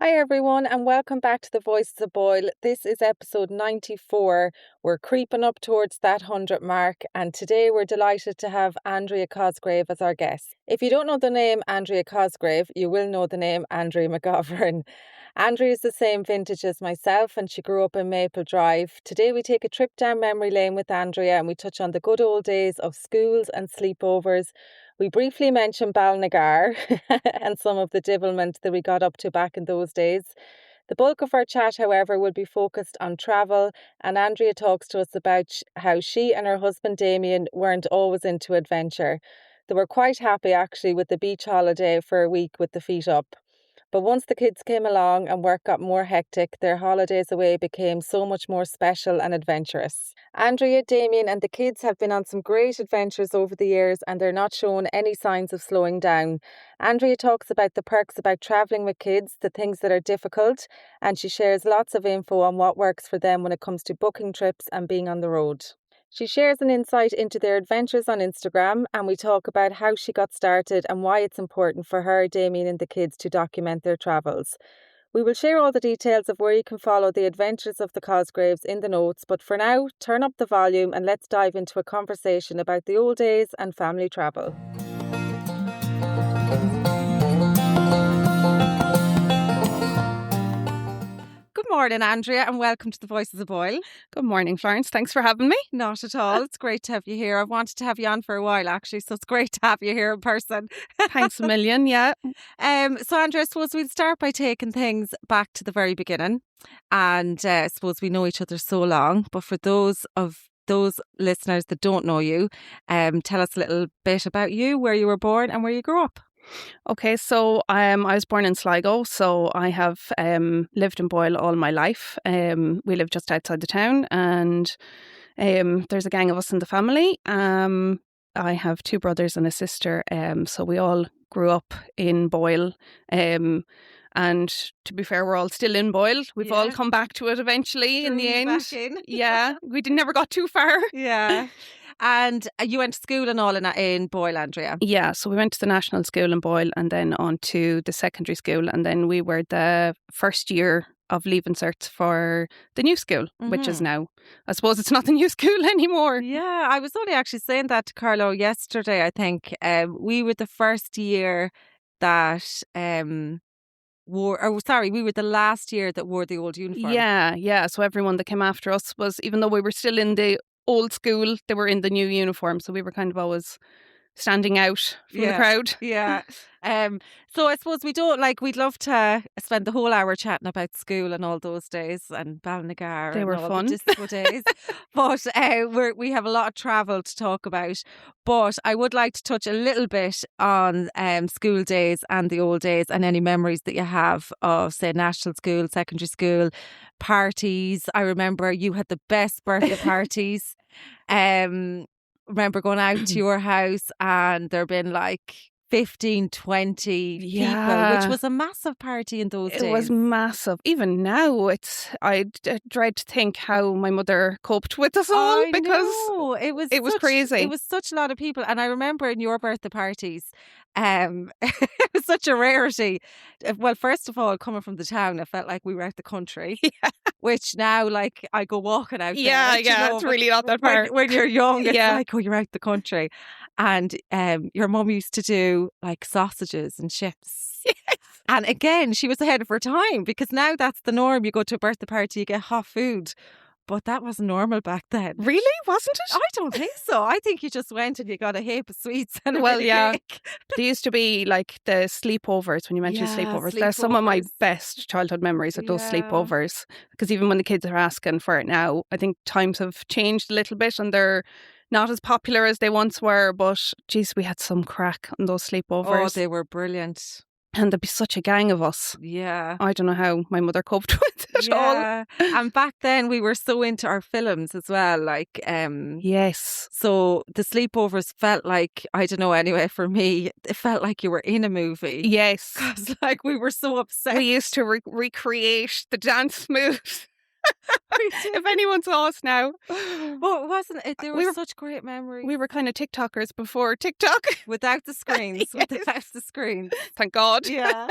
Hi everyone and welcome back to the Voices of Boyle. This is episode 94. We're creeping up towards that 100 mark and today we're delighted to have Andrea Cosgrave as our guest. If you don't know the name Andrea Cosgrave, you will know the name Andrea McGovern. Andrea is the same vintage as myself and she grew up in Maple Drive. Today we take a trip down memory lane with Andrea and we touch on the good old days of schools and sleepovers. We briefly mentioned Balnagar and some of the devilment that we got up to back in those days. The bulk of our chat, however, will be focused on travel, and Andrea talks to us about how she and her husband Damien weren't always into adventure. They were quite happy actually with the beach holiday for a week with the feet up. But once the kids came along and work got more hectic, their holidays away became so much more special and adventurous. Andrea, Damien and the kids have been on some great adventures over the years and they're not showing any signs of slowing down. Andrea talks about the perks about travelling with kids, the things that are difficult, and she shares lots of info on what works for them when it comes to booking trips and being on the road. She shares an insight into their adventures on Instagram and we talk about how she got started and why it's important for her, Damien and the kids to document their travels. We will share all the details of where you can follow the adventures of the Cosgraves in the notes, but for now, turn up the volume and let's dive into a conversation about the old days and family travel. Good morning, Andrea, and welcome to the Voices of Boyle. Good morning, Florence. Thanks for having me. Not at all. It's great to have you here. I've wanted to have you on for a while, actually, so it's great to have you here in person. Thanks a million, yeah. So, Andrea, I suppose we'll start by taking things back to the very beginning. And I suppose we know each other so long, but for those listeners that don't know you, tell us a little bit about you, where you were born and where you grew up. Okay, so I was born in Sligo, so I have lived in Boyle all my life. We live just outside the town and there's a gang of us in the family. I have two brothers and a sister, so we all grew up in Boyle. And to be fair, we're all still in Boyle. We've all come back to it eventually in the end. Yeah, we never got too far. Yeah. And you went to school and all in Boyle, Andrea? Yeah, so we went to the national school in Boyle and then on to the secondary school. And then we were the first year of leaving certs for the new school, which is now, I suppose it's not the new school anymore. Yeah, I was only actually saying that to Carlo yesterday, I think. We were the first year that... we were the last year that wore the old uniform. Yeah. So everyone that came after us was, even though we were still in the old school, they were in the new uniform. So we were kind of always standing out from the crowd. Yeah. So I suppose we'd love to spend the whole hour chatting about school and all those days and Balnagar. They were fun. The disco days. But we have a lot of travel to talk about. But I would like to touch a little bit on school days and the old days and any memories that you have of, say, national school, secondary school, parties. I remember you had the best birthday parties. Remember going out to your house and there been like 15, 20 people, which was a massive party in those days. It was massive. Even now, I dread to think how my mother coped with us all because it was crazy. It was such a lot of people. And I remember in your birthday parties, it was such a rarity. Well, first of all, coming from the town, I felt like we were out the country. Yeah. Which now, like, I go walking out there. Yeah, it's really not that far. When you're young, it's like, oh, you're out the country. And your mum used to do, like, sausages and chips. Yes. And again, she was ahead of her time because now that's the norm. You go to a birthday party, you get hot food. But that wasn't normal back then. Really? Wasn't it? I don't think so. I think you just went and you got a heap of sweets and a bit of cake. There used to be like the sleepovers, when you mentioned sleepovers. They're some of my best childhood memories of those sleepovers. Because even when the kids are asking for it now, I think times have changed a little bit and they're not as popular as they once were. But geez, we had some crack on those sleepovers. Oh, they were brilliant. And there'd be such a gang of us. Yeah. I don't know how my mother coped with it all. And back then we were so into our films as well. Like, yes. So the sleepovers felt like, I don't know, anyway, for me, it felt like you were in a movie. Yes. Because like we were so upset. We used to recreate the dance moves. If anyone saw us now. But wasn't it? There were such great memories. We were kind of TikTokers before TikTok. Without the screens. Yes. Without the screens. Thank God. Yeah.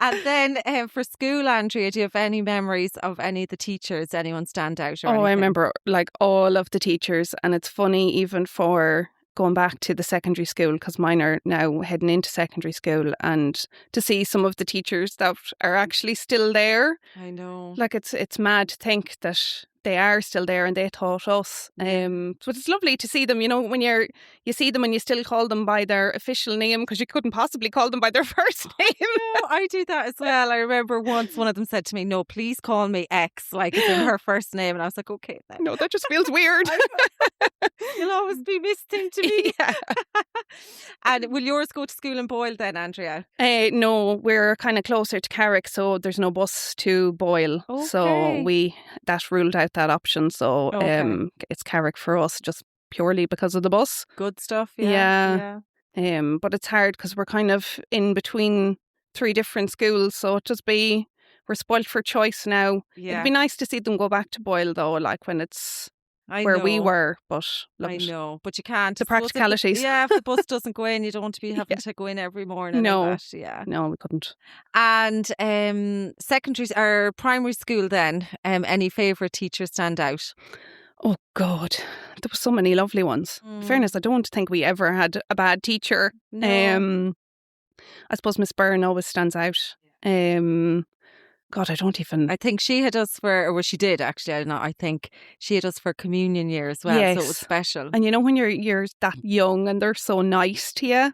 And then for school, Andrea, do you have any memories of any of the teachers? Anyone stand out or Oh, anything? I remember like all of the teachers, and it's funny even for going back to the secondary school, because mine are now heading into secondary school, and to see some of the teachers that are actually still there. I know. Like it's mad to think that they are still there and they taught us. But it's lovely to see them, you know, when you see them and you still call them by their official name, because you couldn't possibly call them by their first name. No, I do that as well. I remember once one of them said to me, "No, please call me X," like it's in her first name. And I was like, okay then. No, that just feels weird. You'll always be missing to me. Yeah. And will yours go to school in Boyle then, Andrea? No, we're kind of closer to Carrick, so there's no bus to Boyle. Okay. So that ruled out that option. So Okay. it's Carrick for us, just purely because of the bus. Good stuff, yeah. But it's hard because we're kind of in between 3 different schools, so we're spoilt for choice now. Yeah. It'd be nice to see them go back to Boyle though, like when it's where we were, but I know, but you can't. The practicalities. If the bus doesn't go in, you don't want to be having to go in every morning. No, yeah. No, we couldn't. And secondary or primary school then, any favourite teachers stand out? Oh God, there were so many lovely ones. In fairness, I don't think we ever had a bad teacher. No. I suppose Miss Byrne always stands out. God, I don't even... I think she had us she did actually, I don't know, I think she had us for communion year as well, yes. So it was special. And you know when you're that young and they're so nice to you?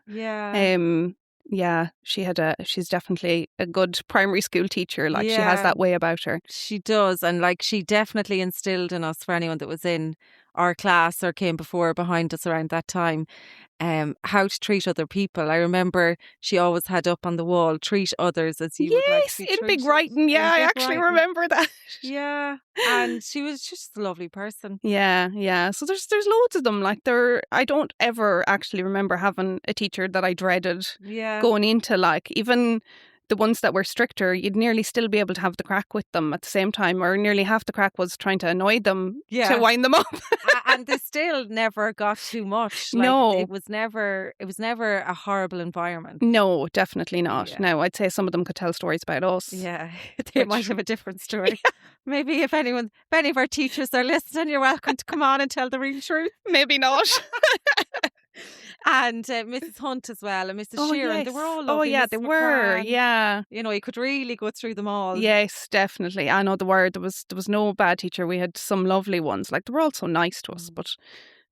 Yeah. She's definitely a good primary school teacher. Like she has that way about her. She does, and like she definitely instilled in us, for anyone that was in our class or came before or behind us around that time, how to treat other people. I remember she always had up on the wall, treat others as you would like to be treated. In big writing. Yeah, I actually remember that. Yeah, and she was just a lovely person. Yeah. So there's loads of them. Like I don't ever actually remember having a teacher that I dreaded going into, like, even the ones that were stricter, you'd nearly still be able to have the crack with them at the same time, or nearly half the crack was trying to annoy them to wind them up. And they still never got too much. Like, no. It was never a horrible environment. No, definitely not. Yeah. No, I'd say some of them could tell stories about us. Yeah, they might have a different story. Maybe if any of our teachers are listening, you're welcome to come on and tell the real truth. Maybe not. And Mrs. Hunt as well, and Mrs. Sheeran. Yes. They were all lovely. Oh yeah, they were. Yeah. You know, you could really go through them all. Yes, definitely. I know there was no bad teacher. We had some lovely ones. Like, they were all so nice to us, but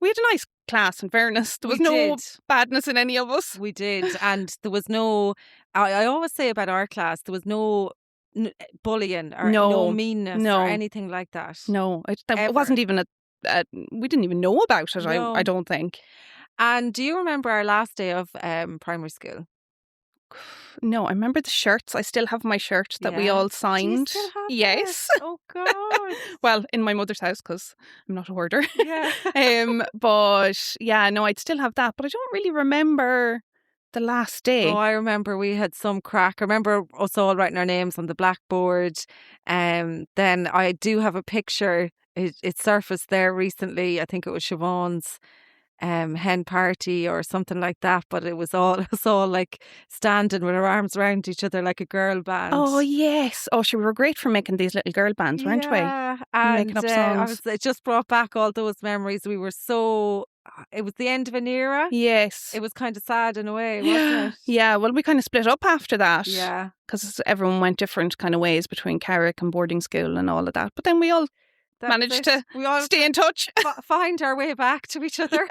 we had a nice class, in fairness. There was no badness in any of us. We did. And there was no, I always say about our class, there was no bullying or no meanness or anything like that. No, it wasn't even we didn't even know about it, I don't think. And do you remember our last day of primary school? No, I remember the shirts. I still have my shirt that we all signed. Do you still have yes. It? Oh God. Well, in my mother's house, because I'm not a hoarder. Yeah. But yeah, no, I'd still have that. But I don't really remember the last day. Oh, I remember we had some crack. I remember us all writing our names on the blackboard. Then I do have a picture. It surfaced there recently. I think it was Siobhan's hen party or something like that, but it was all like standing with our arms around each other like a girl band. Oh yes. Oh, we were great for making these little girl bands, weren't we? Yeah, and making up songs. It just brought back all those memories. We were it was the end of an era. Yes. It was kind of sad in a way, wasn't it? Yeah, well, we kind of split up after that. Yeah. Because everyone went different kind of ways between Carrick and boarding school and all of that. But then we all managed to stay in touch. Find our way back to each other.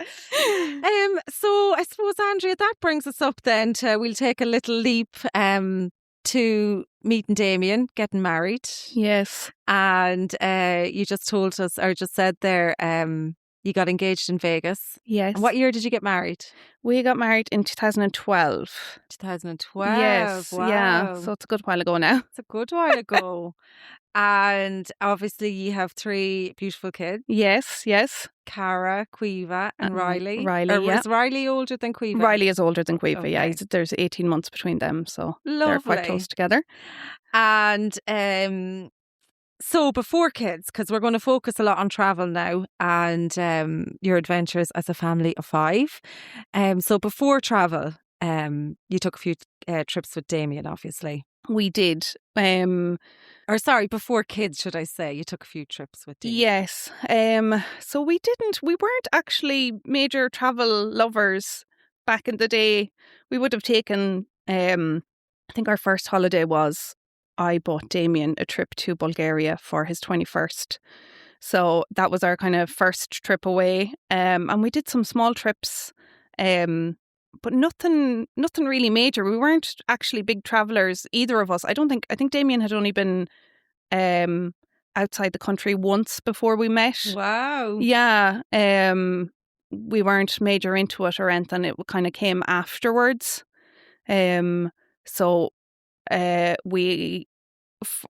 So I suppose, Andrea, that brings us up then we'll take a little leap to meeting Damien, getting married. Yes. And you just told us, or just said there, you got engaged in Vegas. Yes. And what year did you get married? We got married in 2012. 2012. Yes. Wow. Yeah. So it's a good while ago now. It's a good while ago. And obviously you have 3 beautiful kids. Yes. Cara, Caoimhe and Riley. Was Riley older than Caoimhe? Riley is older than Caoimhe, Okay. yeah. There's 18 months between them, so Lovely. They're quite close together. And so before kids, because we're going to focus a lot on travel now and your adventures as a family of 5. So before travel, you took a few trips with Damien, obviously. We did. Or sorry, before kids, should I say? You took a few trips with Damien. Yes. So we weren't actually major travel lovers back in the day. We would have taken, I think our first holiday was, I bought Damien a trip to Bulgaria for his 21st. So that was our kind of first trip away. And we did some small trips, but nothing really major. We weren't actually big travellers, either of us. I think Damien had only been outside the country once before we met. Wow. Yeah. We weren't major into it or anything. It kind of came afterwards. So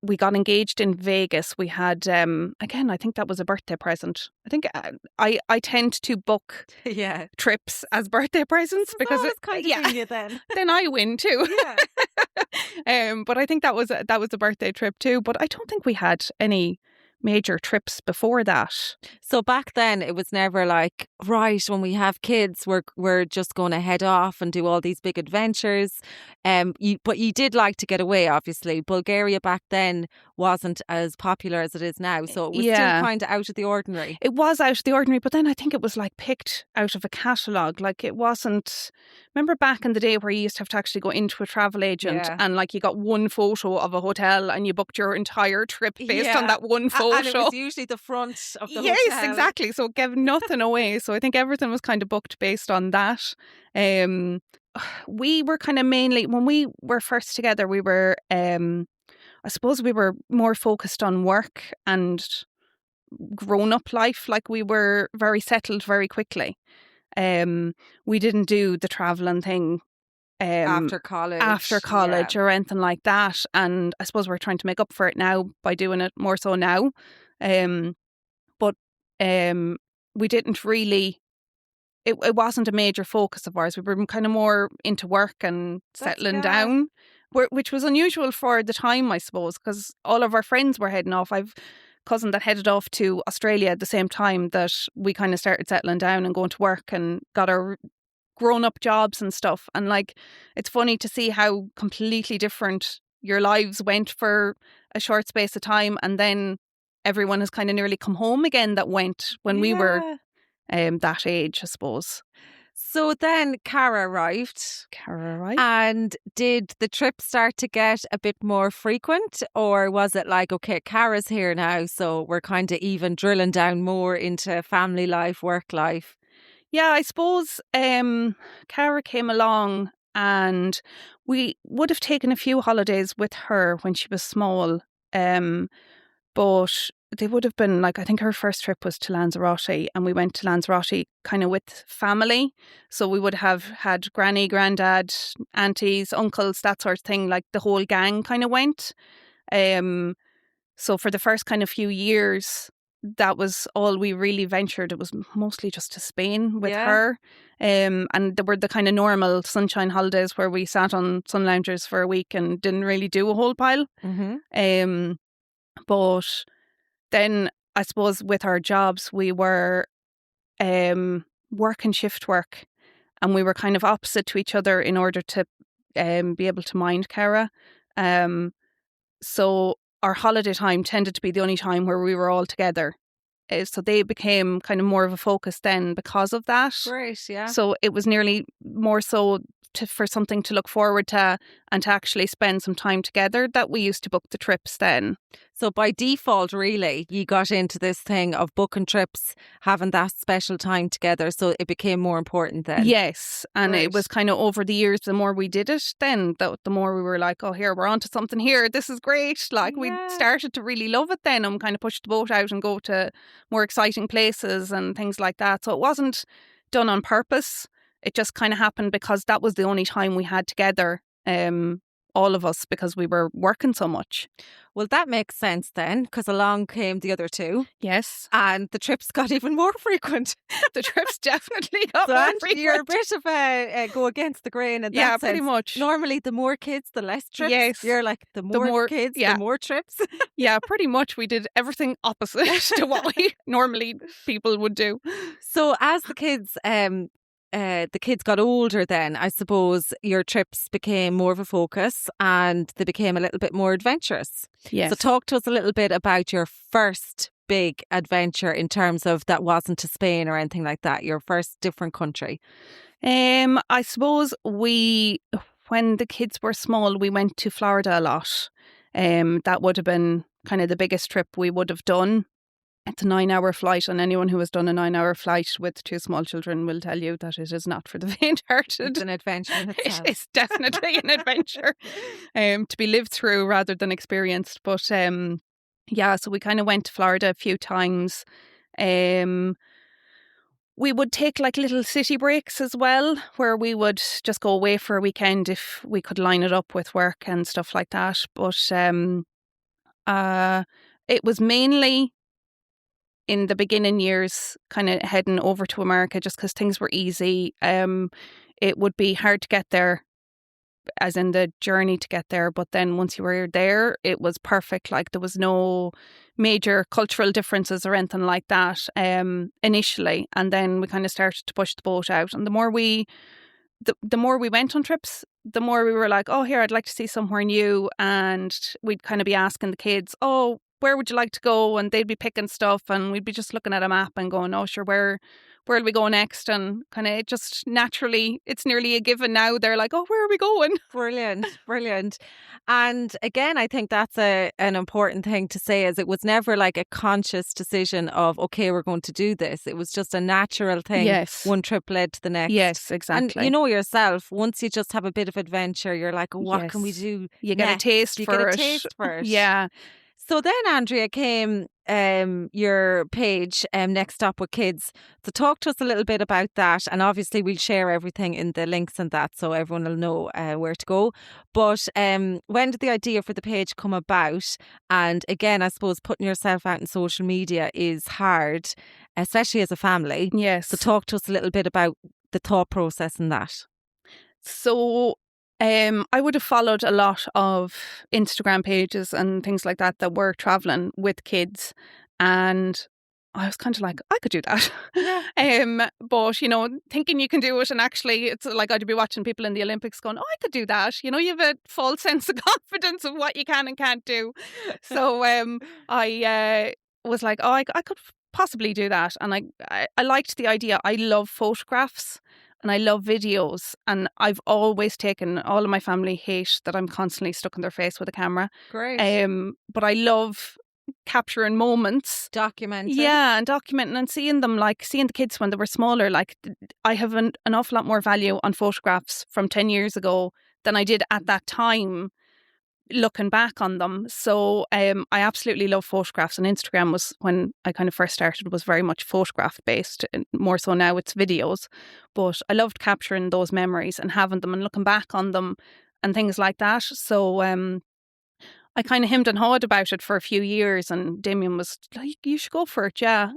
we got engaged in Vegas. We had again, I think that was a birthday present. I think I tend to book trips as birthday presents because it's kind of you then. Then I win too. Yeah. But I think that was a birthday trip too. But I don't think we had any major trips before that. So back then it was never like, right, when we have kids we're just going to head off and do all these big adventures. But you did like to get away, obviously. Bulgaria back then wasn't as popular as it is now, so it was still kind of out of the ordinary. It was out of the ordinary, but then I think it was like picked out of a catalogue. Like it wasn't, remember back in the day where you used to have to actually go into a travel agent and like you got one photo of a hotel and you booked your entire trip based on that one photo. And it was usually the front of the hotel. Yes, exactly. So it gave nothing away. So I think everything was kind of booked based on that. We were kind of mainly, when we were first together, we were, I suppose we were more focused on work and grown-up life. Like we were very settled very quickly. We didn't do the travelling thing after college or anything like that. And I suppose we're trying to make up for it now by doing it more so now. But we didn't really, it wasn't a major focus of ours. We were kind of more into work and settling down, which was unusual for the time, I suppose, because all of our friends were heading off. I've a cousin that headed off to Australia at the same time that we kind of started settling down and going to work and got our grown-up jobs and stuff. And like, it's funny to see how completely different your lives went for a short space of time, and then everyone has kind of nearly come home again that went when we were that age, I suppose. So then Cara arrived. And did the trip start to get a bit more frequent, or was it like, okay, Cara's here now, so we're kind of even drilling down more into family life, work life? Yeah, I suppose Cara came along and we would have taken a few holidays with her when she was small. But they would have been like, I think her first trip was to Lanzarote, and we went to Lanzarote kind of with family. So we would have had granny, granddad, aunties, uncles, that sort of thing. Like the whole gang kind of went. So for the first kind of few years, that was all we really ventured. It was mostly just to Spain with her. And there were the kind of normal sunshine holidays where we sat on sun loungers for a week and didn't really do a whole pile. Mm-hmm. But then I suppose with our jobs, we were working shift work, and we were kind of opposite to each other in order to be able to mind Cara. So our holiday time tended to be the only time where we were all together. So they became kind of more of a focus then because of that. Great, yeah. So it was nearly more so for something to look forward to and to actually spend some time together that we used to book the trips then. So by default, really, you got into this thing of booking trips, having that special time together. So it became more important then. Yes. And it was kind of over the years, the more we did it, then the more we were like, oh, here, we're onto something here. This is great. Like we started to really love it then and kind of pushed the boat out and go to more exciting places and things like that. So it wasn't done on purpose. It just kind of happened because that was the only time we had together, all of us, because we were working so much. Well, that makes sense then, because along came the other two. Yes. And the trips got even more frequent. The trips definitely got more frequent. You're a bit of a go against the grain in that sense. Yeah, pretty much. Normally, the more kids, the less trips. Yes. You're like, the more kids, the more trips. Yeah, pretty much. We did everything opposite to what we normally people would do. So as the kids the kids got older, then I suppose your trips became more of a focus and they became a little bit more adventurous. Yes. So talk to us a little bit about your first big adventure in terms of that wasn't to Spain or anything like that, your first different country. I suppose when the kids were small, we went to Florida a lot. That would have been kind of the biggest trip we would have done. It's a 9-hour flight, and anyone who has done a 9-hour flight with 2 small children will tell you that it is not for the faint-hearted. It's an adventure in itself. It is definitely an adventure to be lived through rather than experienced. But yeah, so we kind of went to Florida a few times. We would take like little city breaks as well, where we would just go away for a weekend if we could line it up with work and stuff like that. But it was mainly in the beginning years kind of heading over to America just because things were easy. It would be hard to get there, as in the journey to get there. But then once you were there, it was perfect. Like there was no major cultural differences or anything like that initially. And then we kind of started to push the boat out. And the more we went on trips, the more we were like, oh, here, I'd like to see somewhere new. And we'd kind of be asking the kids, oh, where would you like to go? And they'd be picking stuff and we'd be just looking at a map and going, oh, sure, where will we go next? And kind of just naturally, it's nearly a given now. They're like, oh, where are we going? Brilliant, brilliant. And again, I think that's an important thing to say, is it was never like a conscious decision of, okay, we're going to do this. It was just a natural thing. Yes. One trip led to the next. Yes, exactly. And you know yourself, once you just have a bit of adventure, you're like, what Yes. can we do You get next? a taste You for get it. a taste for it. Yeah. So then, Andrea, came your page, Next Up with Kids. So talk to us a little bit about that. And obviously we'll share everything in the links and that, so everyone will know where to go. But when did the idea for the page come about? And again, I suppose putting yourself out in social media is hard, especially as a family. Yes. So talk to us a little bit about the thought process in that. So I would have followed a lot of Instagram pages and things like that were traveling with kids, and I was kind of like, I could do that. Yeah. But, you know, thinking you can do it, and actually it's like I'd be watching people in the Olympics going, oh, I could do that. You know, you have a false sense of confidence of what you can and can't do. So I was like, oh, I could possibly do that. And I liked the idea. I love photographs. And I love videos, and I've always taken, all of my family hate that I'm constantly stuck in their face with a camera. Great. But I love capturing moments. Documenting. Yeah, and documenting and seeing them, like seeing the kids when they were smaller. Like I have an awful lot more value on photographs from 10 years ago than I did at that time, looking back on them. So I absolutely love photographs, and Instagram was, when I kind of first started, was very much photograph based, and more so now it's videos. But I loved capturing those memories and having them and looking back on them and things like that. So I kind of hemmed and hawed about it for a few years, and Damien was like, you should go for it, yeah.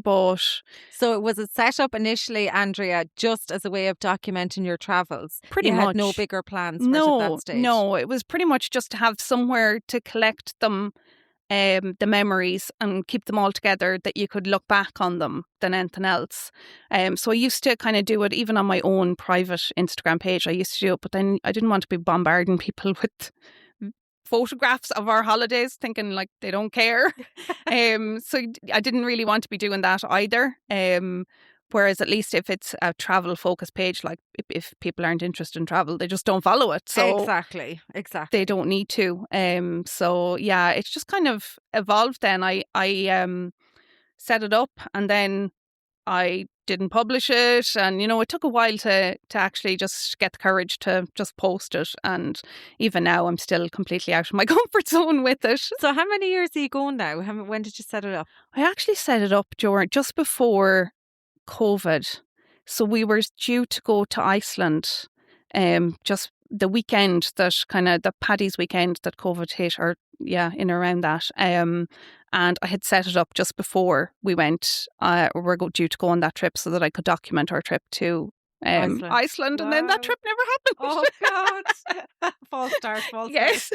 But so it was a setup initially, Andrea, just as a way of documenting your travels. Pretty much. You had no bigger plans for it at that stage. No, it was pretty much just to have somewhere to collect them, the memories, and keep them all together, that you could look back on them than anything else. So I used to kind of do it even on my own private Instagram page. I used to do it, but then I didn't want to be bombarding people with photographs of our holidays, thinking like they don't care. So I didn't really want to be doing that either. Whereas at least if it's a travel focused page, like if people aren't interested in travel, they just don't follow it. So exactly. They don't need to. So yeah, it's just kind of evolved then. I set it up, and then I didn't publish it, and you know, it took a while to actually just get the courage to just post it. And even now I'm still completely out of my comfort zone with it. So how many years are you going now? When did you set it up? I actually set it up just before COVID. So we were due to go to Iceland just the weekend that kind of the Paddy's weekend that COVID hit, or yeah, in around that. And I had set it up just before we went. We're due to go on that trip so that I could document our trip to Iceland. Wow. And then that trip never happened. Oh God! False start. Yes.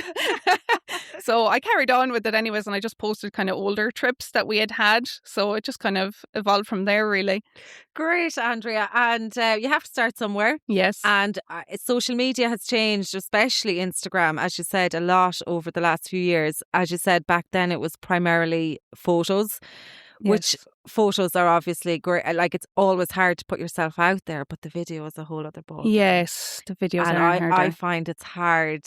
So I carried on with it anyways, and I just posted kind of older trips that we had. So it just kind of evolved from there, really. Great, Andrea. And you have to start somewhere. Yes. And social media has changed, especially Instagram, as you said, a lot over the last few years. As you said, back then it was primarily photos, which Yes. photos are obviously great. Like, it's always hard to put yourself out there, but the video is a whole other ball. Yes, the videos And are harder. I find it's hard.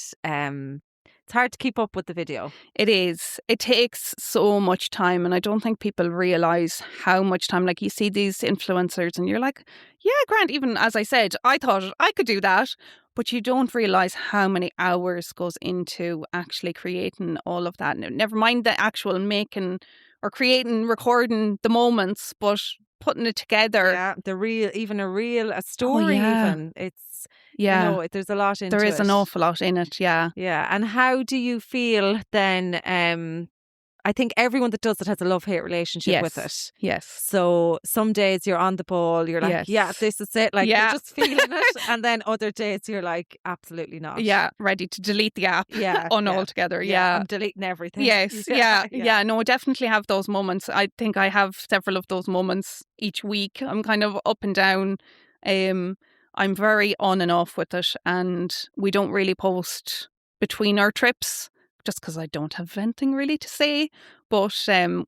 It's hard to keep up with the video. It is. It takes so much time, and I don't think people realise how much time. Like, you see these influencers and you're like, yeah, Grant, even as I said, I thought I could do that, but you don't realise how many hours goes into actually creating all of that. Never mind the actual making or creating, recording the moments, but putting it together. Yeah, a story even. It's, there's a lot into it. There is an awful lot in it, yeah. Yeah, and how do you feel then? I think everyone that does it has a love-hate relationship with it. Yes. So some days you're on the ball, you're like, yeah, this is it. Like, you're just feeling it. And then other days you're like, absolutely not. Yeah, ready to delete the app altogether. Yeah, I'm deleting everything. Yes, yeah. No, I definitely have those moments. I think I have several of those moments each week. I'm kind of up and down. I'm very on and off with it, and we don't really post between our trips just because I don't have anything really to say, but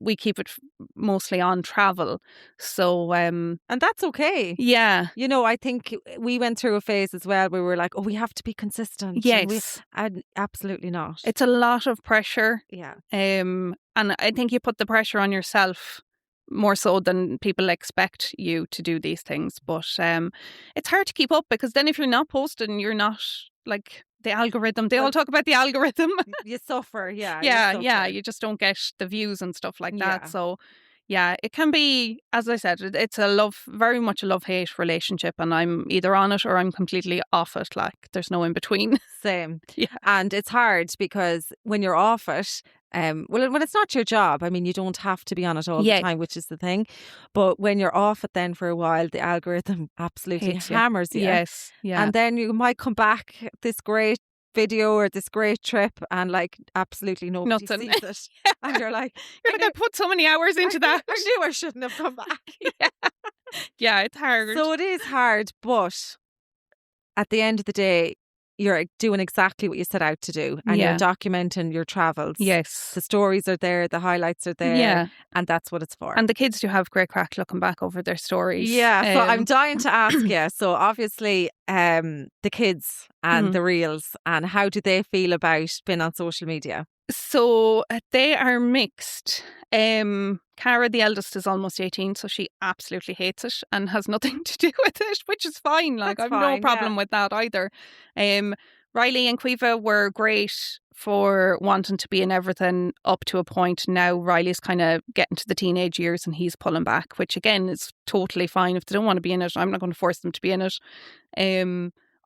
we keep it mostly on travel. So and that's okay. Yeah. I think we went through a phase as well where we were like, oh, we have to be consistent. Yes. And absolutely not. It's a lot of pressure. Yeah. And I think you put the pressure on yourself more so than people expect you to do these things. But it's hard to keep up, because then if you're not posting, you're not, like, the algorithm. They all talk about the algorithm. You suffer, Yeah. You just don't get the views and stuff like that. So yeah, it can be, as I said, it's very much a love-hate relationship, and I'm either on it or I'm completely off it. Like, there's no in between. Same. Yeah. And it's hard because when you're off it, when it's not your job, I mean, you don't have to be on it all the time, which is the thing. But when you're off it then for a while, the algorithm absolutely hammers you. Yes, yeah. And then you might come back this great video or this great trip and, like, absolutely nobody sees it. And you're like, I put so many hours into that. I knew I shouldn't have come back. Yeah, it's hard. So it is hard, but at the end of the day, you're doing exactly what you set out to do, and you're documenting your travels. Yes. The stories are there, the highlights are there, and that's what it's for. And the kids do have great crack looking back over their stories. Yeah, so I'm dying to ask you. So obviously, the kids and the reels, and how do they feel about being on social media? So they are mixed. Cara, the eldest, is almost 18, so she absolutely hates it and has nothing to do with it, which is fine. Like, I've no problem with that either. Riley and Quiva were great for wanting to be in everything up to a point. Now Riley's kind of getting to the teenage years and he's pulling back, which again is totally fine. If they don't want to be in it, I'm not going to force them to be in it.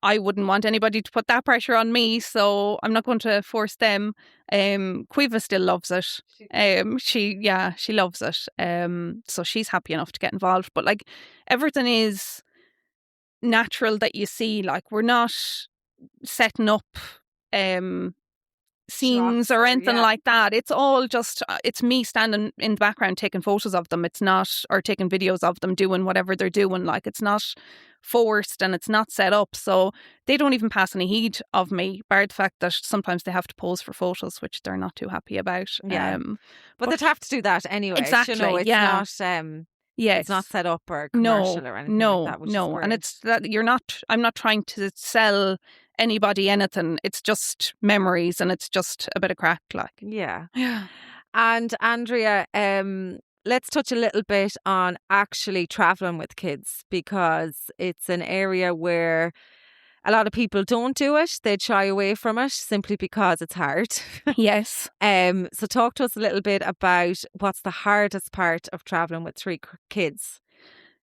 I wouldn't want anybody to put that pressure on me, so I'm not going to force them. Quiva still loves it. She loves it. So she's happy enough to get involved. But, like, everything is natural that you see. Like, we're not setting up scenes or anything like that. It's all just, it's me standing in the background taking photos of them. It's not, or taking videos of them doing whatever they're doing. Like, it's not forced and it's not set up, so they don't even pass any heed of me, bar the fact that sometimes they have to pose for photos, which they're not too happy about. But they'd have to do that anyway. Exactly. It's not. It's not set up or commercial or anything like that. No, and it's that I'm not trying to sell anybody anything. It's just memories and it's just a bit of crack, like. Yeah. And Andrea, let's touch a little bit on actually traveling with kids, because it's an area where a lot of people don't do it. They shy away from it simply because it's hard. Yes. So talk to us a little bit about what's the hardest part of traveling with 3 kids.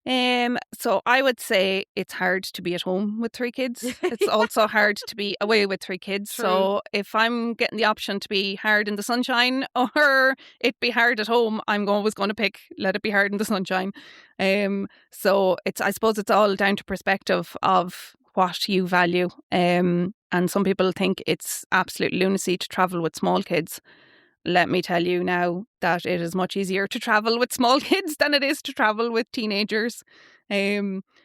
So I would say it's hard to be at home with 3 kids. It's also hard to be away with 3 kids. True. So if I'm getting the option to be hard in the sunshine or it be hard at home, I'm always going to pick let it be hard in the sunshine. So I suppose it's all down to perspective of what you value. And some people think it's absolute lunacy to travel with small kids. Let me tell you now that it is much easier to travel with small kids than it is to travel with teenagers.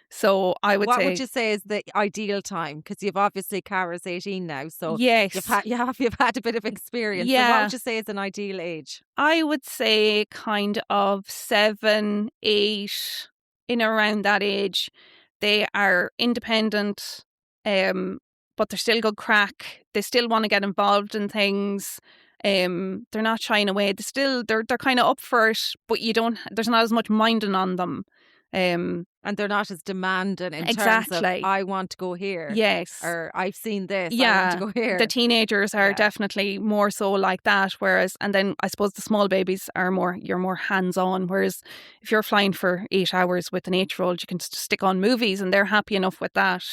So I would What say, would you say is the ideal time? Because you've obviously Cara's 18 now, so yes, you've had a bit of experience. So what would you say is an ideal age? I would say kind of 7, 8, in around that age. They are independent, but they're still good crack. They still want to get involved in things. They're not shying away. They're kind of up for it, but there's not as much minding on them. And they're not as demanding in terms of, I want to go here. Yes. Or I've seen this, yeah, I want to go here. The teenagers are definitely more so like that. And then I suppose the small babies you're more hands-on. Whereas if you're flying for 8 hours with an 8-year-old, you can stick on movies and they're happy enough with that.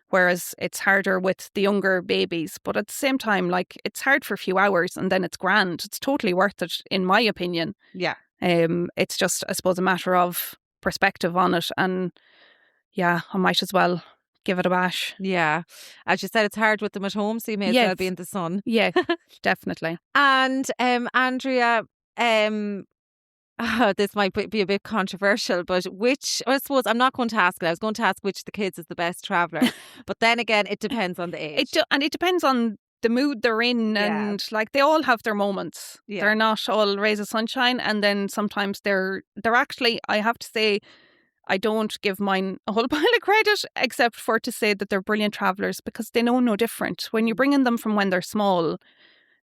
Whereas it's harder with the younger babies. But at the same time, like, it's hard for a few hours and then it's grand. It's totally worth it, in my opinion. Yeah. It's just, I suppose, a matter of perspective on it. And yeah, I might as well give it a bash. Yeah. As you said, it's hard with them at home, so you may as well be in the sun. Yeah, definitely. And Andrea, this might be a bit controversial, but I suppose I'm not going to ask it. I was going to ask which of the kids is the best traveller. But then again, it depends on the age. It depends on the mood they're in, and like, they all have their moments. They're not all rays of sunshine, and then sometimes they're actually, I have to say, I don't give mine a whole pile of credit, except for to say that they're brilliant travellers, because they know no different. When you're bringing them from when they're small,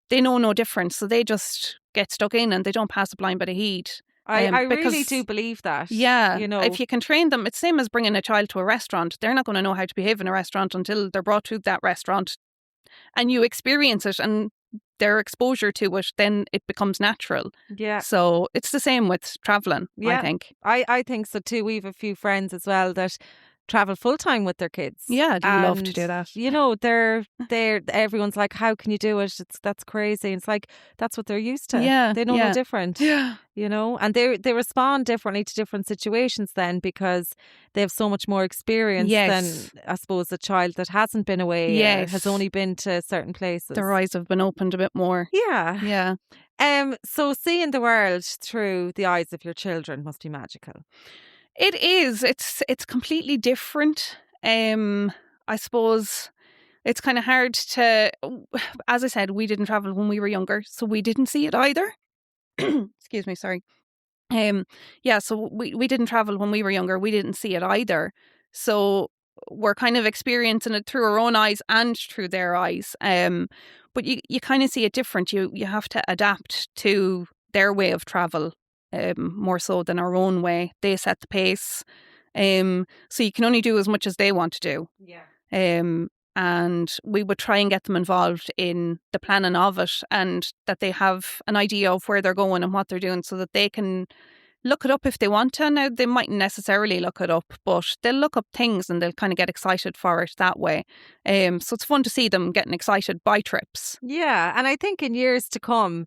they know no different, so they just get stuck in and they don't pass a blind bit of heed. I really do believe that. Yeah, you know, if you can train them, it's the same as bringing a child to a restaurant. They're not going to know how to behave in a restaurant until they're brought to that restaurant and you experience it, and their exposure to it, then it becomes natural. Yeah. So it's the same with travelling, I think. I think so too. We have a few friends as well that travel full time with their kids. Yeah, I'd love to do that. You know, they're everyone's like, how can you do it? That's crazy. It's like, that's what they're used to. Yeah, they know no different. Yeah, you know, and they respond differently to different situations then, because they have so much more experience than, I suppose, a child that hasn't been away or has only been to certain places. Their eyes have been opened a bit more. Yeah. So seeing the world through the eyes of your children must be magical. It is. It's completely different. I suppose it's kind of hard to, as I said, we didn't travel when we were younger, so we didn't see it either. Excuse me, sorry. So we didn't travel when we were younger. We didn't see it either. So we're kind of experiencing it through our own eyes and through their eyes. But you kind of see it different. You have to adapt to their way of travel. More so than our own way. They set the pace. So you can only do as much as they want to do. Yeah. And we would try and get them involved in the planning of it, and that they have an idea of where they're going and what they're doing, so that they can look it up if they want to. Now, they mightn't necessarily look it up, but they'll look up things and they'll kind of get excited for it that way. So it's fun to see them getting excited by trips. Yeah, and I think in years to come,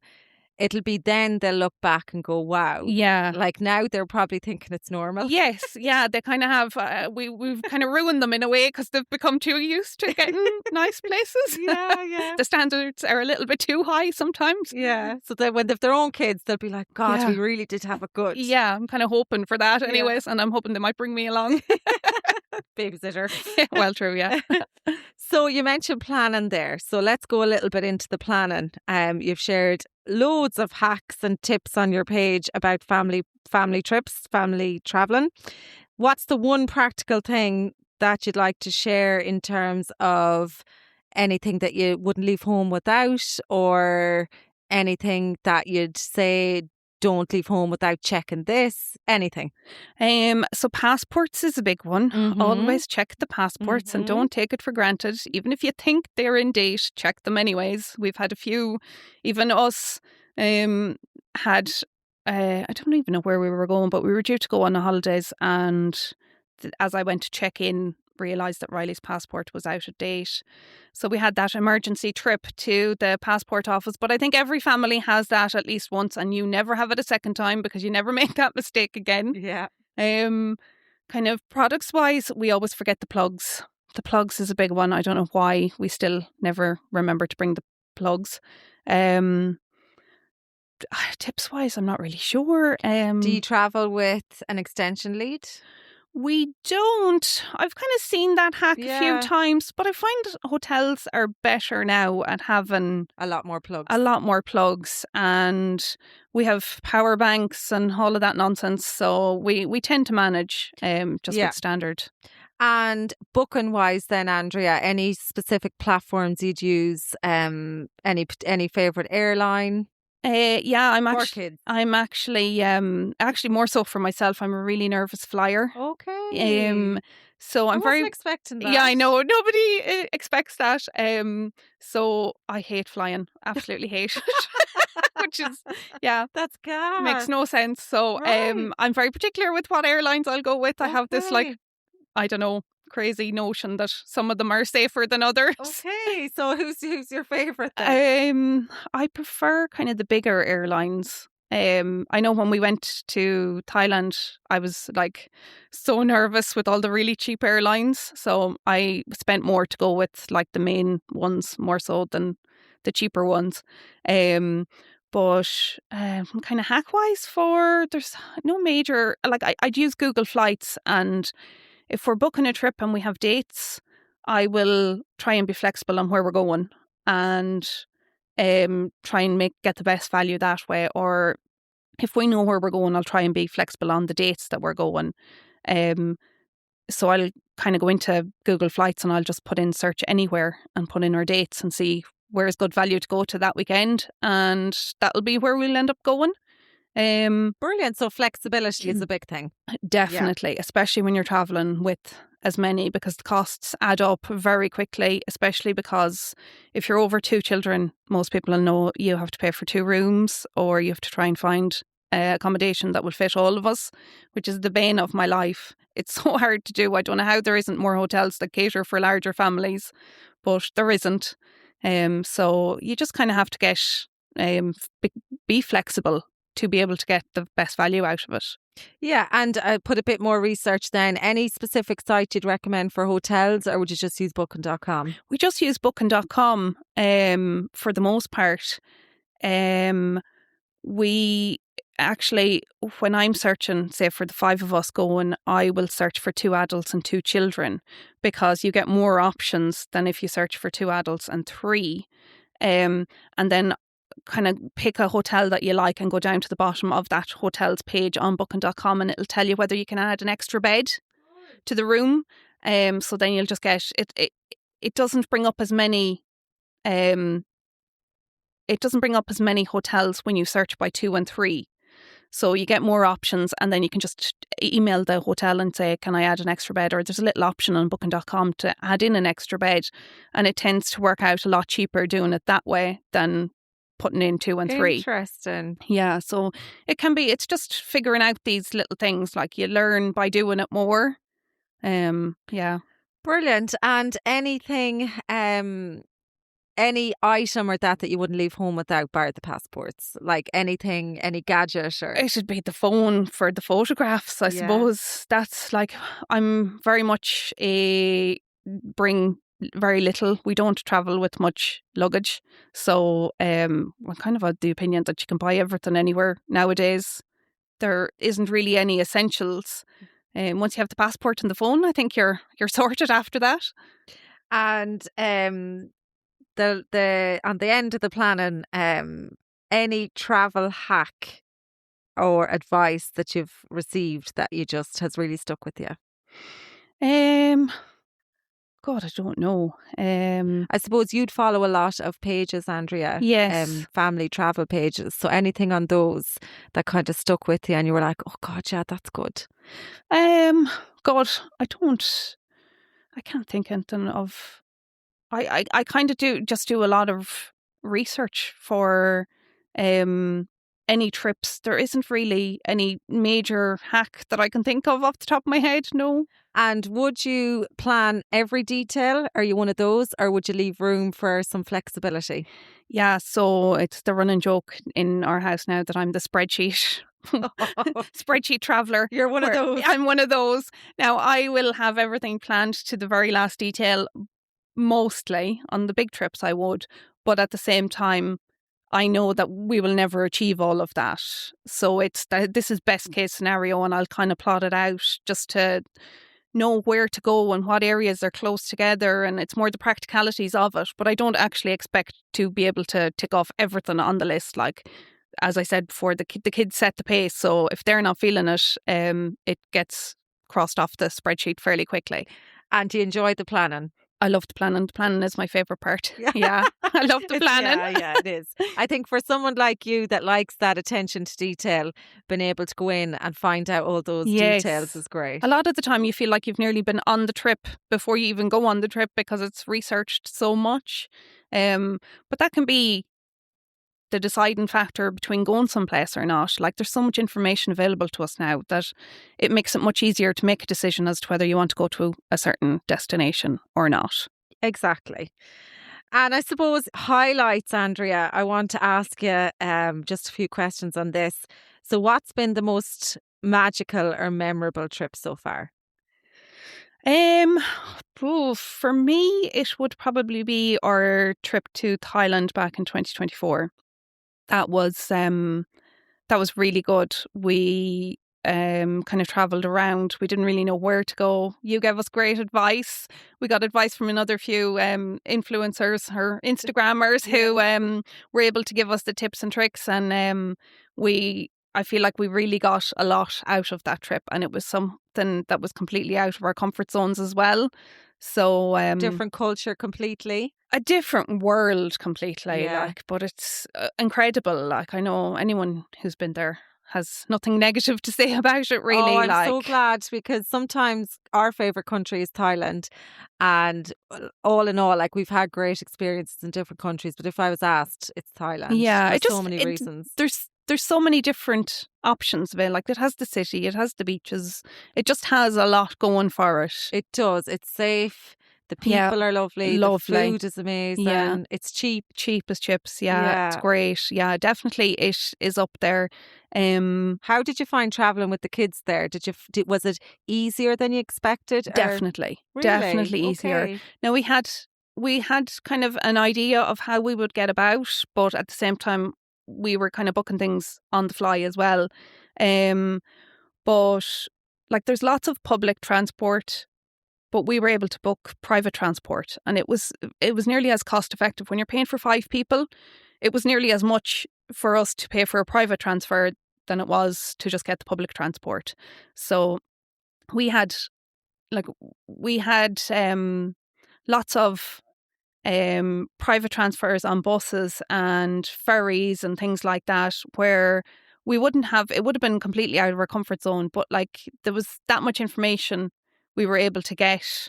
it'll be then they'll look back and go, wow. Yeah. Like, now they're probably thinking it's normal. Yes. Yeah. They kind of have, we've kind of ruined them in a way, because they've become too used to getting nice places. Yeah. The standards are a little bit too high sometimes. Yeah. So then when they've their own kids, they'll be like, God, we really did have it good. Yeah. I'm kind of hoping for that anyways. And I'm hoping they might bring me along. Babysitter. Well, true. Yeah. So you mentioned planning there. So let's go a little bit into the planning. You've shared loads of hacks and tips on your page about family trips, family traveling. What's the one practical thing that you'd like to share in terms of anything that you wouldn't leave home without, or anything that you'd say, don't leave home without checking this? Anything. So passports is a big one. Mm-hmm. Always check the passports and don't take it for granted. Even if you think they're in date, check them anyways. We've had a few, even us had, I don't even know where we were going, but we were due to go on the holidays, and as I went to check in, realised that Riley's passport was out of date. So we had that emergency trip to the passport office. But I think every family has that at least once, and you never have it a second time, because you never make that mistake again. Yeah. Kind of products wise, we always forget the plugs. The plugs is a big one. I don't know why we still never remember to bring the plugs. Tips wise, I'm not really sure. Do you travel with an extension lead? We don't. I've kind of seen that hack a few Yeah. times, but I find hotels are better now at having A lot more plugs. and we have power banks and all of that nonsense. So we tend to manage just Yeah. with standard. And booking wise then, Andrea, any specific platforms you'd use? Any favourite airline? Yeah, For kids. I'm actually more so for myself. I'm a really nervous flyer. Okay. So I'm I very wasn't expecting that. Yeah, I know. Nobody expects that. So I hate flying. Absolutely hate it. Which is, yeah, That's gas. makes no sense. So Right. I'm very particular with what airlines I'll go with. I have this, like, Okay. I don't know, crazy notion that some of them are safer than others. Okay. So who's your favourite then? I prefer kind of the bigger airlines. I know when we went to Thailand, I was like so nervous with all the really cheap airlines. So I spent more to go with like the main ones more so than the cheaper ones. But kind of hack wise there's no major, like I'd use Google Flights, and if we're booking a trip and we have dates, I will try and be flexible on where we're going and try and get the best value that way. Or if we know where we're going, I'll try and be flexible on the dates that we're going. So I'll kind of go into Google Flights and I'll just put in search anywhere and put in our dates and see where's good value to go to that weekend, and that'll be where we'll end up going. Brilliant. So flexibility is a big thing. Definitely, especially when you're traveling with as many, because the costs add up very quickly, especially because if you're over 2 children, most people will know you have to pay for 2 rooms, or you have to try and find accommodation that will fit all of us, which is the bane of my life. It's so hard to do. I don't know how there isn't more hotels that cater for larger families, but there isn't. So you just kind of have to get be flexible to be able to get the best value out of it. Yeah, and put a bit more research then. Any specific site you'd recommend for hotels, or would you just use booking.com? We just use booking.com for the most part. We actually, when I'm searching, say for the 5 of us going, I will search for 2 adults and 2 children, because you get more options than if you search for 2 adults and 3. And then kind of pick a hotel that you like and go down to the bottom of that hotel's page on booking.com, and it'll tell you whether you can add an extra bed to the room. So then you'll just get it. It doesn't bring up as many. It doesn't bring up as many hotels when you search by 2 and 3. So you get more options, and then you can just email the hotel and say, can I add an extra bed? Or there's a little option on booking.com to add in an extra bed, and it tends to work out a lot cheaper doing it that way than putting in 2 and 3. Interesting. Yeah, so it's just figuring out these little things, like you learn by doing it more. Yeah. Brilliant. And anything, any item or that you wouldn't leave home without, bar the passports? Like anything, any gadget or... It should be the phone for the photographs, I suppose. That's like, I'm very much bring very little. We don't travel with much luggage. So I'm kind of of the opinion that you can buy everything anywhere nowadays. There isn't really any essentials. Once you have the passport and the phone, I think you're sorted after that. And the on the end of the planning, any travel hack or advice that you've received that you just has really stuck with you? God, I don't know. I suppose you'd follow a lot of pages, Andrea. Yes. Family travel pages. So anything on those that kind of stuck with you and you were like, oh God, yeah, that's good. God, I can't think anything of. I kind of do a lot of research for any trips. There isn't really any major hack that I can think of off the top of my head, no. And would you plan every detail? Are you one of those, or would you leave room for some flexibility? Yeah, so it's the running joke in our house now that I'm the spreadsheet spreadsheet traveler. You're one of those. I'm one of those. Now, I will have everything planned to the very last detail, mostly on the big trips I would, but at the same time, I know that we will never achieve all of that. So this is best case scenario, and I'll kind of plot it out just to know where to go and what areas are close together, and it's more the practicalities of it. But I don't actually expect to be able to tick off everything on the list. Like, as I said before, the kids set the pace, so if they're not feeling it, it gets crossed off the spreadsheet fairly quickly. And do you enjoy the planning? I love the planning. The planning is my favourite part. Yeah, I love the planning. Yeah, it is. I think for someone like you that likes that attention to detail, being able to go in and find out all those details is great. A lot of the time you feel like you've nearly been on the trip before you even go on the trip because it's researched so much. But that can be the deciding factor between going someplace or not. Like, there's so much information available to us now that it makes it much easier to make a decision as to whether you want to go to a certain destination or not. Exactly. And I suppose highlights, Andrea, I want to ask you just a few questions on this. So what's been the most magical or memorable trip so far? For me, it would probably be our trip to Thailand back in 2024. That was really good. We kind of travelled around. We didn't really know where to go. You gave us great advice. We got advice from another few influencers or Instagrammers who were able to give us the tips and tricks. And I feel like we really got a lot out of that trip. And it was something that was completely out of our comfort zones as well. So different culture completely. A different world completely, but it's incredible. Like, I know anyone who's been there has nothing negative to say about it, really. Oh, I'm so glad, because sometimes our favourite country is Thailand, and all in all, like, we've had great experiences in different countries, but if I was asked, it's Thailand. Yeah, for so many reasons. There's so many different options of it. Like, it has the city, it has the beaches, it just has a lot going for it. It does. It's safe. The people are lovely. The food is amazing. Yeah. It's cheap. Cheap as chips. Yeah, it's great. Yeah, definitely it is up there. How did you find travelling with the kids there? Was it easier than you expected? Definitely. Really? Definitely easier. Okay. Now, we had kind of an idea of how we would get about, but at the same time, we were kind of booking things on the fly as well. But like, there's lots of public transport, but we were able to book private transport, and it was nearly as cost effective. When you're paying for 5 people, it was nearly as much for us to pay for a private transfer than it was to just get the public transport. So we had lots of private transfers on buses and ferries and things like that, where it would have been completely out of our comfort zone, but like, there was that much information we were able to get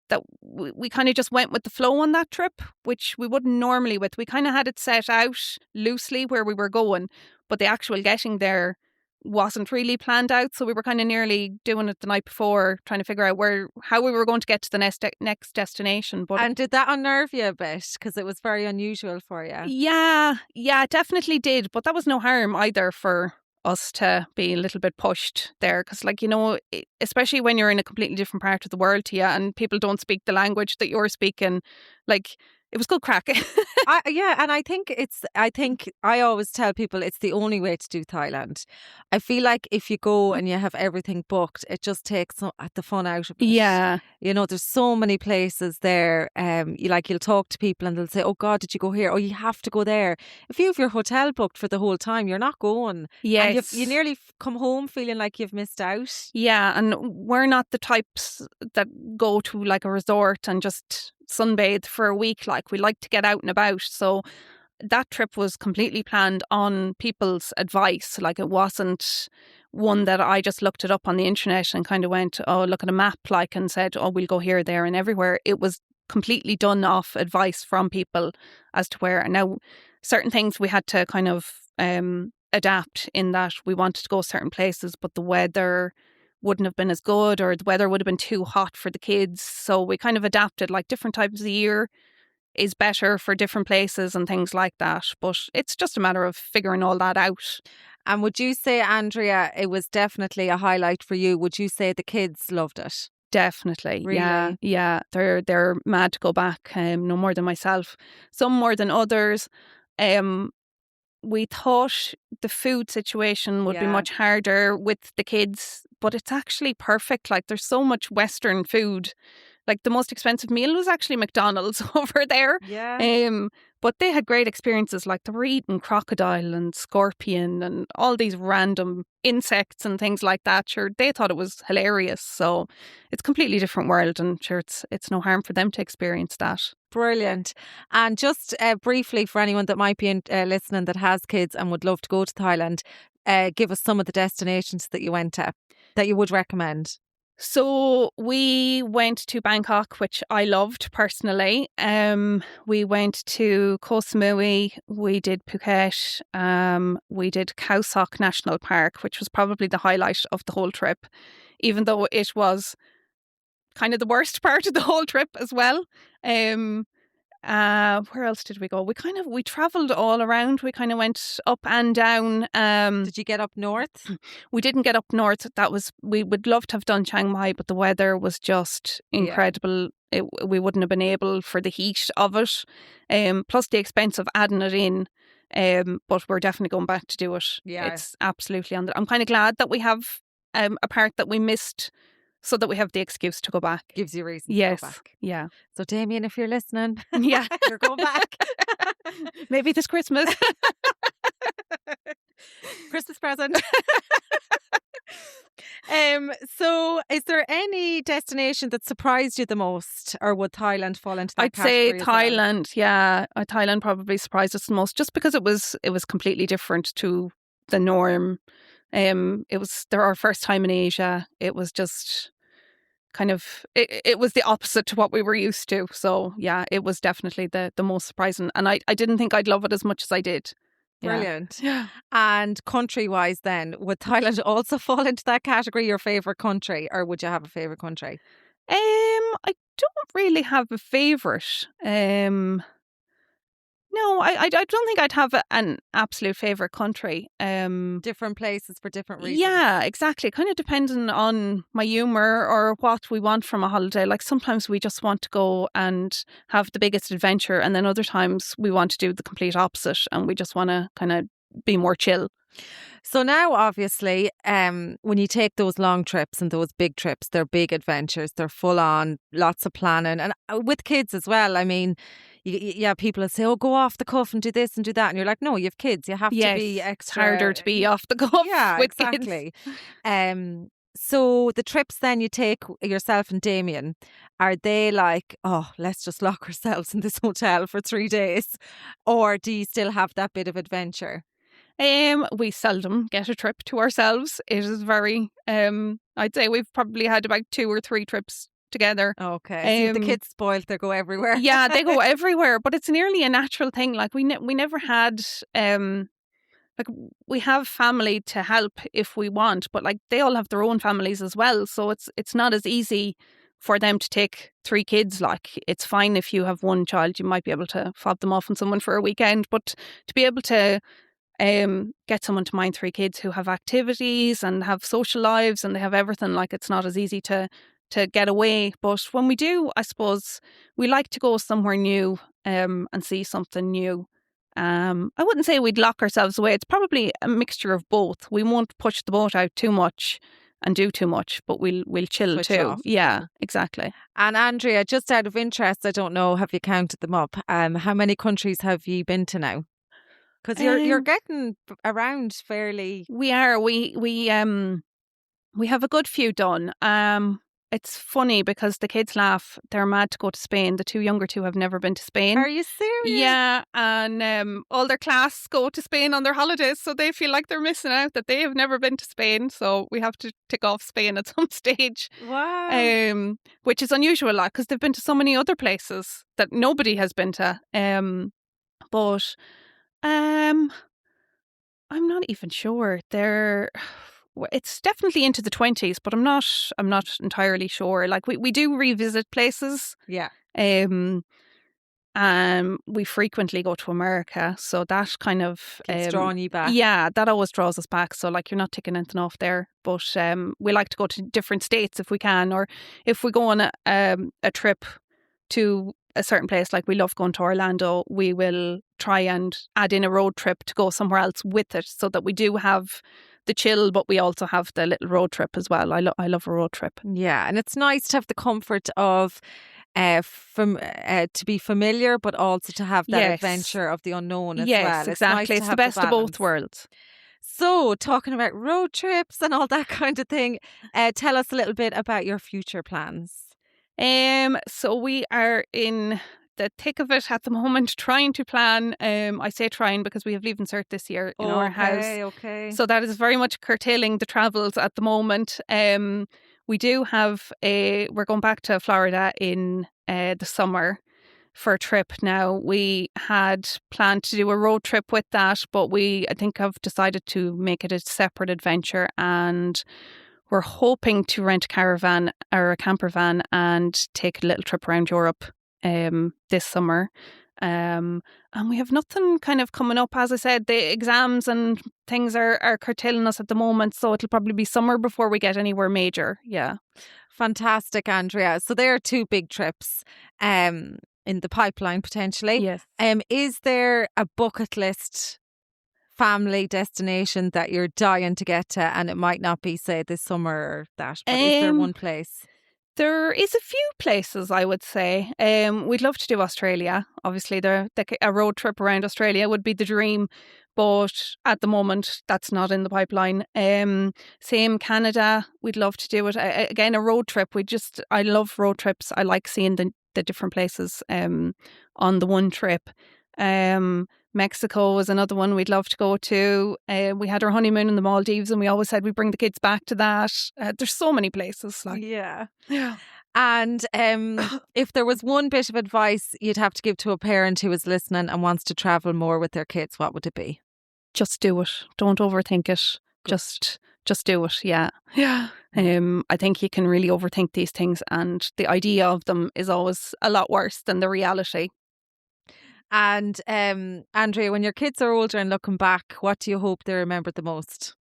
that we kind of just went with the flow on that trip, which we wouldn't normally with. We kind of had it set out loosely where we were going, but the actual getting there wasn't really planned out. So we were kind of nearly doing it the night before, trying to figure out how we were going to get to the next destination. And did that unnerve you a bit? Because it was very unusual for you. Yeah, it definitely did. But that was no harm either for us to be a little bit pushed there, because, like, you know, especially when you're in a completely different part of the world to you and people don't speak the language that you're speaking, like, it was good crack. And I think I always tell people it's the only way to do Thailand. I feel like if you go and you have everything booked, it just takes the fun out of it. Yeah. You know, there's so many places there. You'll talk to people and they'll say, "Oh God, did you go here? Oh, you have to go there." If you have your hotel booked for the whole time, you're not going. Yes. And you nearly come home feeling like you've missed out. Yeah, and we're not the types that go to like a resort and just sunbathe for a week. Like, we like to get out and about. So that trip was completely planned on people's advice. Like, it wasn't one that I just looked it up on the internet and kind of went, oh, look at a map, like, and said, oh, we'll go here, there and everywhere. It was completely done off advice from people as to where. And now, certain things we had to kind of adapt, in that we wanted to go certain places, but the weather wouldn't have been as good, or the weather would have been too hot for the kids. So we kind of adapted, like, different times of the year is better for different places and things like that. But it's just a matter of figuring all that out. And would you say, Andrea, it was definitely a highlight for you? Would you say the kids loved it? Definitely, Really? yeah. They're mad to go back. No more than myself. Some more than others. We thought the food situation would be Yeah. much harder with the kids, but it's actually perfect. Like, there's so much Western food. Like, the most expensive meal was actually McDonald's over there. Yeah. But they had great experiences. Like, they were eating crocodile and scorpion and all these random insects and things like that. Sure, they thought it was hilarious. So it's a completely different world, and sure, it's no harm for them to experience that. Brilliant. And just briefly, for anyone that might be listening that has kids and would love to go to Thailand, give us some of the destinations that you went to that you would recommend. So we went to Bangkok, which I loved personally. We went to Koh Samui, we did Phuket, we did Khao Sok National Park, which was probably the highlight of the whole trip, even though it was kind of the worst part of the whole trip as well. Where else did we go? We travelled all around. We kind of went up and down. Did you get up north? We didn't get up north. We would love to have done Chiang Mai, but the weather was just incredible. We wouldn't have been able for the heat of it. Plus the expense of adding it in. But we're definitely going back to do it. Yeah. It's absolutely I'm kind of glad that we have a part that we missed, so that we have the excuse to go back. Gives you reason Yes. to go back. Yeah. So, Damien, if you're listening, Yeah. you're going back. Maybe this Christmas. Christmas present. So is there any destination that surprised you the most, or would Thailand fall into that I'd say category as well? Thailand. Yeah, Thailand probably surprised us the most, just because it was completely different to the norm. It was our first time in Asia. It was just kind of it was the opposite to what we were used to. So yeah, it was definitely the most surprising, and I didn't think I'd love it as much as I did. Brilliant. Yeah. And country-wise then, would Thailand also fall into that category, your favourite country, or would you have a favourite country? I don't really have a favourite. No, I don't think I'd have an absolute favourite country. Different places for different reasons. Yeah, exactly. Kind of depending on my humour or what we want from a holiday. Like, sometimes we just want to go and have the biggest adventure, and then other times we want to do the complete opposite and we just want to kind of be more chill. So now, obviously, when you take those long trips and those big trips, they're big adventures. They're full on, lots of planning, and with kids as well. I mean, yeah, people will say, "Oh, go off the cuff and do this and do that," and you're like, "No, you have kids. You have to be extra." It's harder to be off the cuff. Yeah, with exactly. Kids. So the trips then you take yourself and Damien, are they like, "Oh, let's just lock ourselves in this hotel for 3 days," or do you still have that bit of adventure? We seldom get a trip to ourselves. It is very, I'd say we've probably had about 2 or 3 trips together. Okay. So the kids spoiled, they go everywhere. Yeah, they go everywhere, but it's nearly a natural thing. Like, we never had, like, we have family to help if we want, but like, they all have their own families as well. So it's not as easy for them to take 3 kids. Like, it's fine if you have one child, you might be able to fob them off on someone for a weekend, but to be able to get someone to mind 3 kids who have activities and have social lives and they have everything, like, it's not as easy to get away. But when we do, I suppose we like to go somewhere new and see something new. I wouldn't say we'd lock ourselves away. It's probably a mixture of both. We won't push the boat out too much and do too much, but we'll chill Switch too. off. Yeah, exactly. And Andrea, just out of interest, I don't know, have you counted them up? How many countries have you been to now? Because you're getting around fairly. We are. We have a good few done. It's funny because the kids laugh. They're mad to go to Spain. The 2 younger 2 have never been to Spain. Are you serious? Yeah, and all their class go to Spain on their holidays, so they feel like they're missing out that they have never been to Spain. So we have to tick off Spain at some stage. Wow. Which is unusual, like, because they've been to so many other places that nobody has been to. But I'm not even sure. It's definitely into the 20s, but I'm not entirely sure. Like, we do revisit places. Yeah. We frequently go to America, so that kind of Keeps drawing you back. Yeah, that always draws us back. So like you're not ticking anything off there, but we like to go to different states if we can, or if we go on a trip to a certain place, like we love going to Orlando, we will try and add in a road trip to go somewhere else with it, so that we do have the chill, but we also have the little road trip as well. I love a road trip. Yeah, and it's nice to have the comfort of to be familiar, but also to have that adventure of the unknown as well. Yes, exactly. It's the best of both worlds. So, talking about road trips and all that kind of thing, tell us a little bit about your future plans. So we are in the thick of it at the moment, trying to plan. I say trying because we have Leave Cert this year in our house. Okay. So that is very much curtailing the travels at the moment. We do have we're going back to Florida in the summer for a trip now. We had planned to do a road trip with that, but I think have decided to make it a separate adventure, and we're hoping to rent a caravan or a camper van and take a little trip around Europe this summer. And we have nothing kind of coming up. As I said, the exams and things are curtailing us at the moment, so it'll probably be summer before we get anywhere major. Yeah. Fantastic, Andrea. So there are 2 big trips in the pipeline potentially. Yes. Is there a bucket list family destination that you're dying to get to, and it might not be, say, this summer or that, but is there one place? There is a few places, I would say. We'd love to do Australia. Obviously, a road trip around Australia would be the dream, but at the moment, that's not in the pipeline. Same Canada, we'd love to do it. Again, a road trip. I love road trips. I like seeing the different places on the one trip. Mexico is another one we'd love to go to. We had our honeymoon in the Maldives, and we always said we'd bring the kids back to that. There's so many places. Yeah. And if there was one bit of advice you'd have to give to a parent who is listening and wants to travel more with their kids, what would it be? Just do it. Don't overthink it. Just do it. Yeah. I think you can really overthink these things, and the idea of them is always a lot worse than the reality. And Andrea, when your kids are older and looking back, what do you hope they remember the most?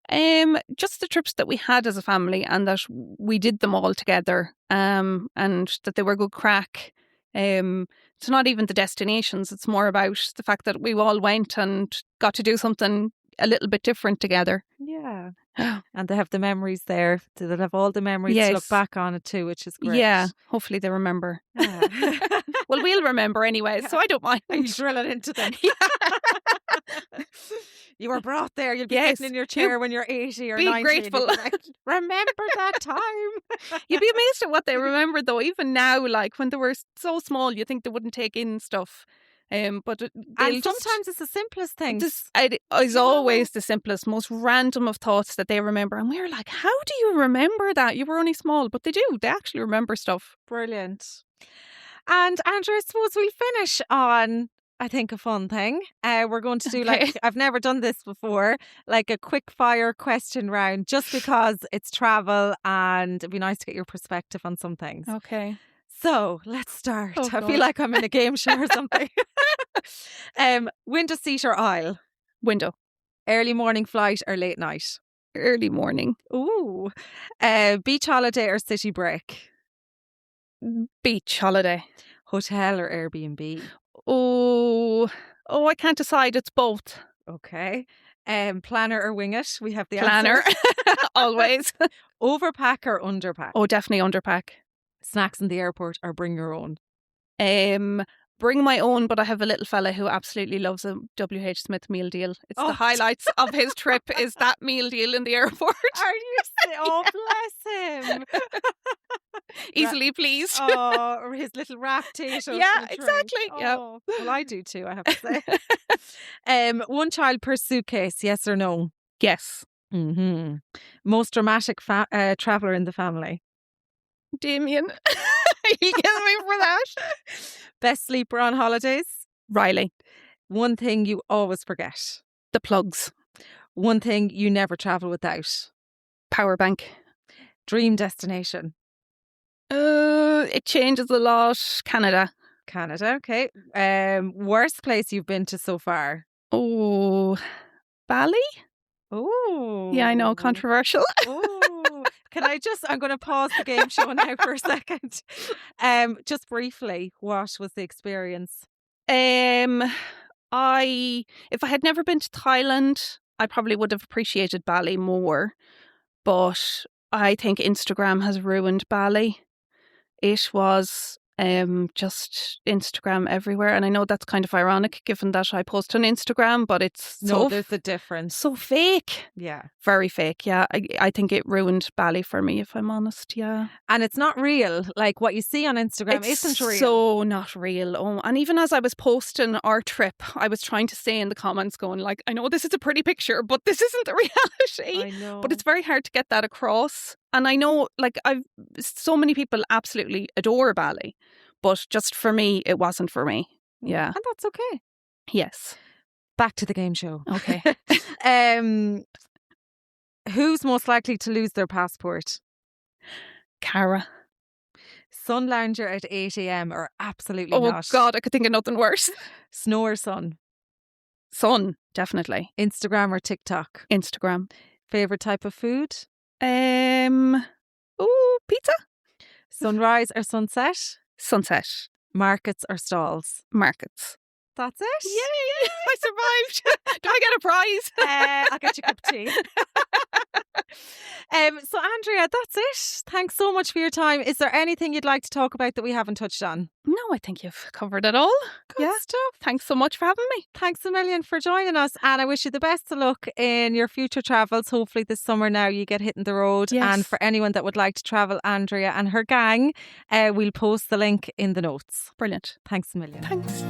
Just the trips that we had as a family, and that we did them all together, and that they were good crack. It's not even the destinations, it's more about the fact that we all went and got to do something a little bit different together. Yeah. And they have the memories there. They'll have all the memories to look back on it too, which is great. Yeah, hopefully they remember. Well, we'll remember anyway, so I don't mind. You drill it into them. You were brought there. You'll be sitting in your chair when you're 80 or 90. Be grateful. Like, remember that time. You'd be amazed at what they remember, though. Even now, like when they were so small, you think they wouldn't take in stuff. But sometimes it's the simplest things. It's always the simplest, most random of thoughts that they remember. And we're like, how do you remember that? You were only small, but they do. They actually remember stuff. Brilliant. And Andrew, I suppose we'll finish on, I think, a fun thing. We're going to do I've never done this before, like a quick fire question round, just because it's travel and it'd be nice to get your perspective on some things. Okay. So let's start. I feel like I'm in a game show or something. Window seat or aisle? Window. Early morning flight or late night? Early morning. Ooh. Beach holiday or city break? Beach holiday. Hotel or Airbnb? Oh, I can't decide. It's both. Okay. Planner or wing it? We have the planner. Always. Overpack or underpack? Oh, definitely underpack. Snacks in the airport or bring your own? Bring my own, but I have a little fella who absolutely loves a WH Smith meal deal. It's the highlights of his trip is that meal deal in the airport. Are you? Oh, bless him. Easily pleased. Oh, or his little wrap tea. Yeah, exactly. Oh, yeah. Well, I do too, I have to say. One child per suitcase, yes or no? Yes. Mm-hmm. Most dramatic traveller in the family? Damien. You get me for that. Best sleeper on holidays? Riley. One thing you always forget? The plugs. One thing you never travel without? Power bank. Dream destination? It changes a lot. Canada. Canada, okay. Worst place you've been to so far? Oh, Bali? Oh. Yeah, I know, controversial. Oh. I'm going to pause the game show now for a second. Just briefly, what was the experience? If I had never been to Thailand, I probably would have appreciated Bali more. But I think Instagram has ruined Bali. It was just Instagram everywhere. And I know that's kind of ironic given that I post on Instagram, but it's there's a difference. So fake. Yeah. Very fake, yeah. I think it ruined Bali for me, if I'm honest, yeah. And it's not real. Like what you see on Instagram isn't real. So not real. Oh, and even as I was posting our trip, I was trying to say in the comments going like, I know this is a pretty picture, but this isn't the reality. I know. But it's very hard to get that across. And I know like so many people absolutely adore Bali, but just for me, it wasn't for me. Yeah. And that's okay. Yes. Back to the game show. Okay. Who's most likely to lose their passport? Cara. Sun lounger at 8 a.m. or absolutely not? Oh God, I could think of nothing worse. Snow or sun? Sun, definitely. Instagram or TikTok? Instagram. Favorite type of food? Pizza. Sunrise or sunset? Sunset. Markets or stalls? Markets. That's it? Yay! I survived. Do I get a prize? I'll get you a cup of tea. So Andrea, that's it. Thanks so much for your time. Is there anything you'd like to talk about that we haven't touched on? No, I think you've covered it all. Good stuff. Thanks so much for having me. Thanks a million for joining us, and I wish you the best of luck in your future travels. Hopefully this summer now you get hitting the road. Yes. And for anyone that would like to travel, Andrea and her gang, we'll post the link in the notes. Brilliant. Thanks a million. Thanks.